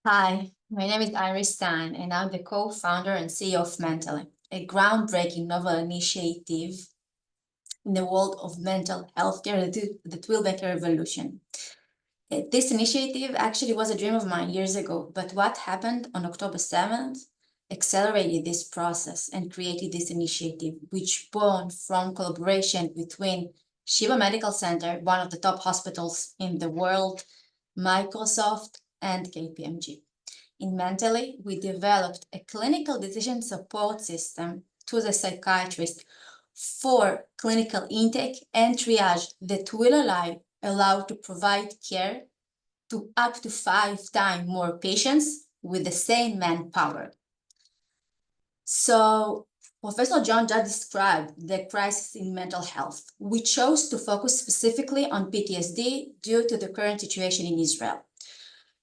Hi, my name is Iris Stein, and I'm the co-founder and CEO of Mentaily, a groundbreaking novel initiative in the world of mental health care that will make a revolution. This initiative actually was a dream of mine years ago, but what happened on October 7th accelerated this process and created this initiative, which born from collaboration between Sheba Medical Center, one of the top hospitals in the world, Microsoft, and KPMG. In Mentaily, we developed a clinical decision support system to the psychiatrist for clinical intake and triage that will allow to provide care to up to 5 times more patients with the same manpower. So Professor John just described the crisis in mental health. We chose to focus specifically on PTSD due to the current situation in Israel.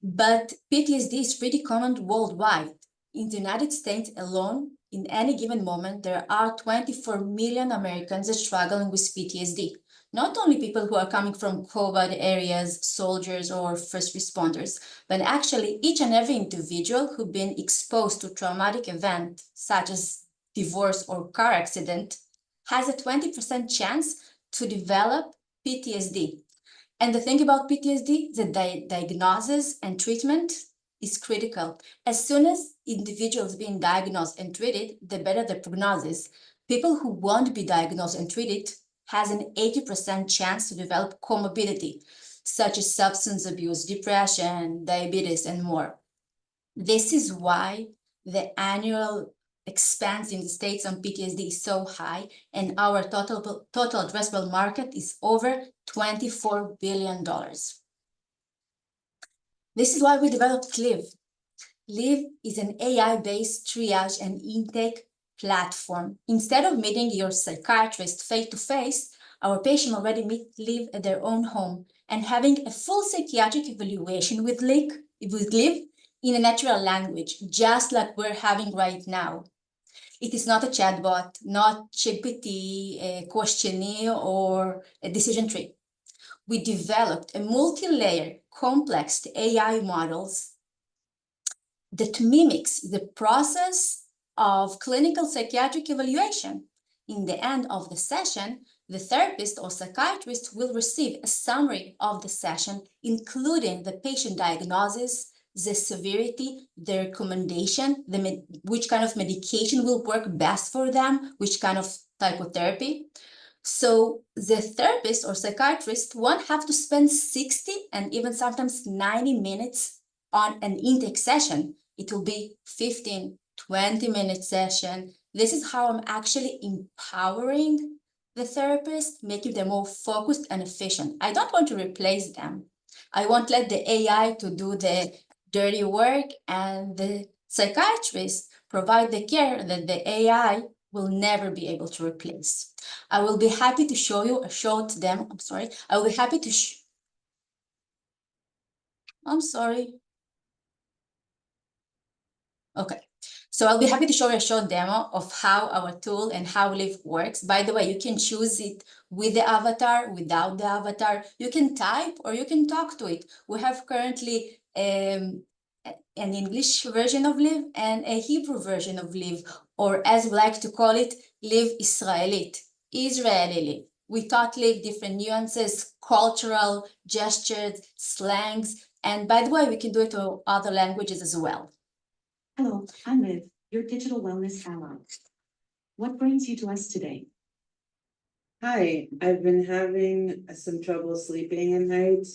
But PTSD is pretty common worldwide. In the United States alone, in any given moment, there are 24 million Americans struggling with PTSD. Not only people who are coming from COVID areas, soldiers, or first responders, but actually each and every individual who's been exposed to traumatic event, such as divorce or car accident, has a 20% chance to develop PTSD. And the thing about PTSD, the diagnosis and treatment is critical. As soon as individuals being diagnosed and treated, the better the prognosis. People who won't be diagnosed and treated has an 80% chance to develop comorbidity, such as substance abuse, depression, diabetes, and more. This is why the annual expense in the States on PTSD is so high, and our total addressable market is over $24 billion. This is why we developed Live. Live is an AI-based triage and intake platform. Instead of meeting your psychiatrist face-to-face, our patient already meet Live at their own home and having a full psychiatric evaluation with Live in a natural language, just like we're having right now. It is not a chatbot, not GPT, a questionnaire, or a decision tree. We developed a multi-layer complex AI models that mimics the process of clinical psychiatric evaluation. In the end of the session, the therapist or psychiatrist will receive a summary of the session, including the patient diagnosis, the severity, the recommendation, which kind of medication will work best for them, which kind of psychotherapy. So the therapist or psychiatrist won't have to spend 60 and even sometimes 90 minutes on an intake session. It will be 15, 20-minute session. This is how I'm actually empowering the therapist, making them more focused and efficient. I don't want to replace them. I won't let the AI to do the dirty work, and the psychiatrist provide the care that the AI will never be able to replace. I will be happy to show you a short demo. I will be happy to Okay, so I'll be happy to show you a short demo of how our tool and how Live works. By the way, you can choose it with the avatar, without the avatar. You can type or you can talk to it. We have currently an English version of Live and a Hebrew version of Live, or as we like to call it, Live Israelit, Israeli Live. We taught Live different nuances, cultural gestures, slangs, and by the way, we can do it to other languages as well. Hello, I'm Liv, your digital wellness ally. What brings you to us today? Hi, I've been having some trouble sleeping at night.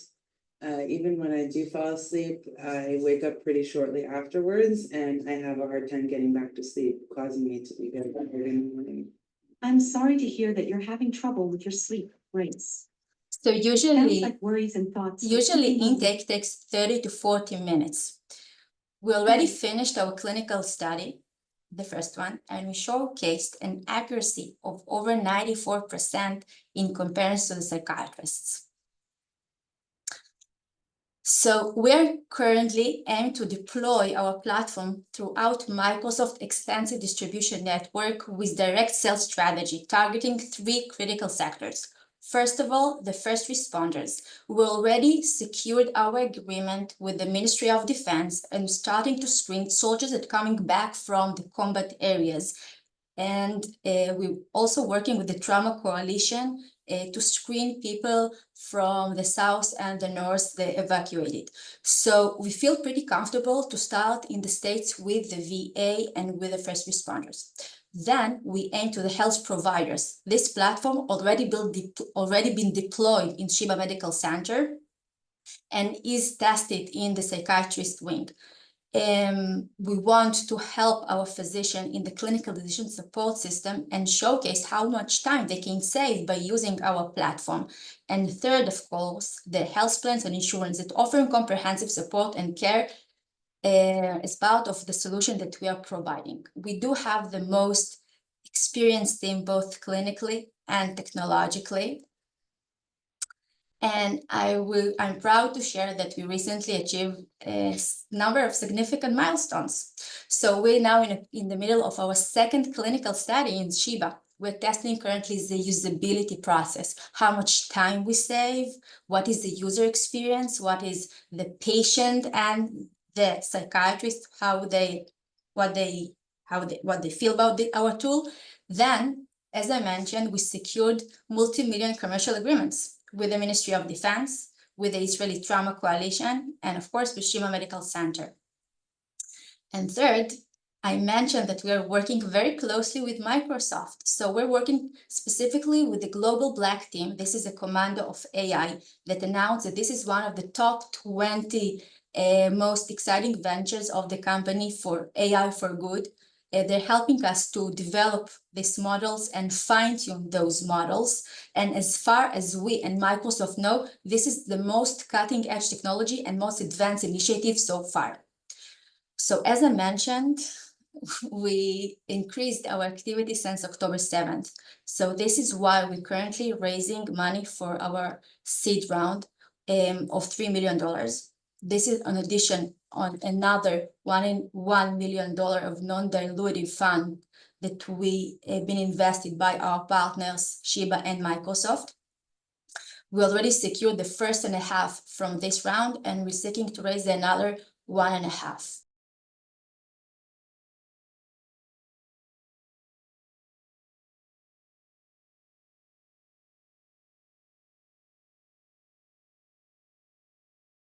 Even when I do fall asleep, I wake up pretty shortly afterwards, and I have a hard time getting back to sleep, causing me to be very tired in the morning. I'm sorry to hear that you're having trouble with your sleep rates. So usually, like worries and thoughts. Intake takes 30 to 40 minutes. We already finished our clinical study, the first one, and we showcased an accuracy of over 94% in comparison to the psychiatrists. So we're currently aiming to deploy our platform throughout Microsoft's extensive distribution network with direct sales strategy, targeting 3 critical sectors: First of all, the first responders. We already secured our agreement with the Ministry of Defense and starting to screen soldiers that are coming back from the combat areas. And we're also working with the Trauma Coalition to screen people from the south and the north they evacuated. So we feel pretty comfortable to start in the States with the VA and with the first responders. Then we aim to the health providers. This platform already been deployed in Sheba Medical Center and is tested in the psychiatrist wing. We want to help our physician in the clinical decision support system and showcase how much time they can save by using our platform. And third, of course, the health plans and insurance that offer comprehensive support and care as part of the solution that we are providing. We do have the most experienced team, both clinically and technologically. And I'm proud to share that we recently achieved a number of significant milestones. So we're now in the middle of our second clinical study in Sheba. We're testing currently the usability process, how much time we save, what is the user experience, what is the patient and the psychiatrist, what they feel about our tool. Then, as I mentioned, we secured multi-million commercial agreements with the Ministry of Defense, with the Israeli Trauma Coalition, and of course, with Sheba Medical Center. And third, I mentioned that we are working very closely with Microsoft. So we're working specifically with the Global Black Team. This is a commando of AI that announced that this is one of the top 20 most exciting ventures of the company for AI for good. They're helping us to develop these models and fine-tune those models. And as far as we and Microsoft know, this is the most cutting-edge technology and most advanced initiative so far. So as I mentioned, we increased our activity since October 7th. So this is why we're currently raising money for our seed round of $3 million. This is an addition on another $1 million of non-dilutive fund that we have been invested by our partners, Sheba and Microsoft. We already secured the first and a half from this round, and we're seeking to raise another 1.5.